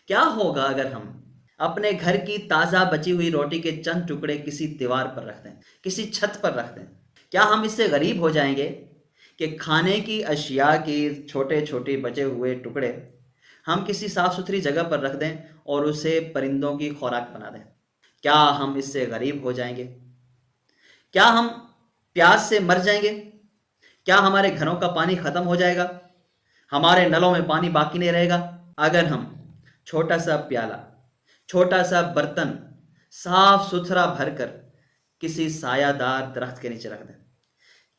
کیا ہوگا اگر ہم اپنے گھر کی تازہ بچی ہوئی روٹی کے چند ٹکڑے کسی دیوار پر رکھ دیں، کسی چھت پر رکھ دیں؟ کیا ہم اس سے غریب ہو جائیں گے کہ کھانے کی اشیاء کی چھوٹے چھوٹے بچے ہوئے ٹکڑے ہم کسی صاف ستھری جگہ پر رکھ دیں اور اسے پرندوں کی خوراک بنا دیں؟ کیا ہم اس سے غریب ہو جائیں گے؟ کیا ہم پیاس سے مر جائیں گے؟ کیا ہمارے گھروں کا پانی ختم ہو جائے گا؟ ہمارے نلوں میں پانی باقی نہیں رہے گا؟ اگر ہم چھوٹا سا پیالہ، چھوٹا سا برتن صاف ستھرا بھر کر کسی سایہ دار درخت کے نیچے رکھ دیں،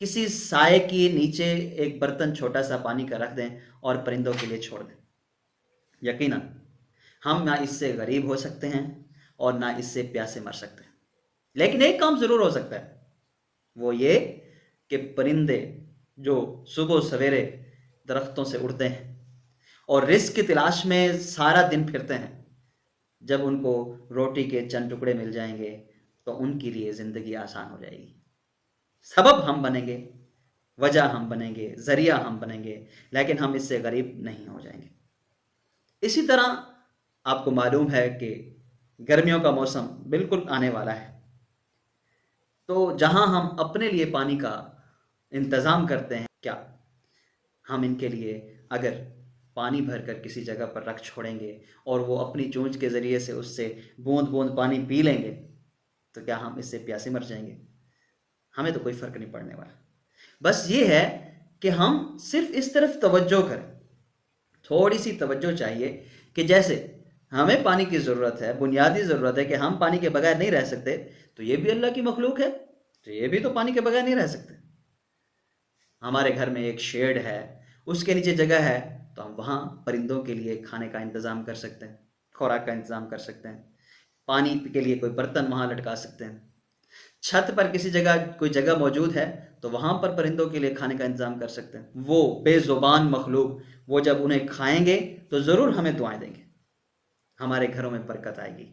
کسی سائے کے نیچے ایک برتن چھوٹا سا پانی کا رکھ دیں اور پرندوں کے لیے چھوڑ دیں، یقیناً ہم نہ اس سے غریب ہو سکتے ہیں اور نہ اس سے پیاسے مر سکتے ہیں۔ لیکن ایک کام ضرور ہو سکتا ہے، وہ یہ کہ پرندے جو صبح سویرے درختوں سے اڑتے ہیں اور رزق کی تلاش میں سارا دن پھرتے ہیں، جب ان کو روٹی کے چند ٹکڑے مل جائیں گے تو ان کے لیے زندگی آسان ہو جائے گی۔ سبب ہم بنیں گے، وجہ ہم بنیں گے، ذریعہ ہم بنیں گے، لیکن ہم اس سے غریب نہیں ہو جائیں گے۔ اسی طرح آپ کو معلوم ہے کہ گرمیوں کا موسم بالکل آنے والا ہے، تو جہاں ہم اپنے لیے پانی کا انتظام کرتے ہیں، کیا ہم ان کے لیے اگر پانی بھر کر کسی جگہ پر رکھ چھوڑیں گے اور وہ اپنی چونچ کے ذریعے سے اس سے بوند بوند پانی پی لیں گے تو کیا ہم اس سے پیاسے مر جائیں گے؟ ہمیں تو کوئی فرق نہیں پڑنے والا۔ بس یہ ہے کہ ہم صرف اس طرف توجہ کریں، تھوڑی سی توجہ چاہیے کہ جیسے ہمیں پانی کی ضرورت ہے، بنیادی ضرورت ہے کہ ہم پانی کے بغیر نہیں رہ سکتے، تو یہ بھی اللہ کی مخلوق ہے، تو یہ بھی تو پانی کے بغیر نہیں رہ سکتے۔ ہمارے گھر میں ایک شیڈ ہے، اس کے نیچے جگہ ہے، تو ہم وہاں پرندوں کے لیے کھانے کا انتظام کر سکتے ہیں، خوراک کا انتظام کر سکتے ہیں، پانی کے لیے کوئی برتن وہاں لٹکا سکتے ہیں۔ چھت پر کسی جگہ کوئی جگہ موجود ہے تو وہاں پر پرندوں کے لیے کھانے کا انتظام کر سکتے ہیں۔ وہ بے زبان مخلوق، وہ جب انہیں کھائیں گے تو ضرور ہمیں دعائیں دیں گے، ہمارے گھروں میں برکت آئے گی۔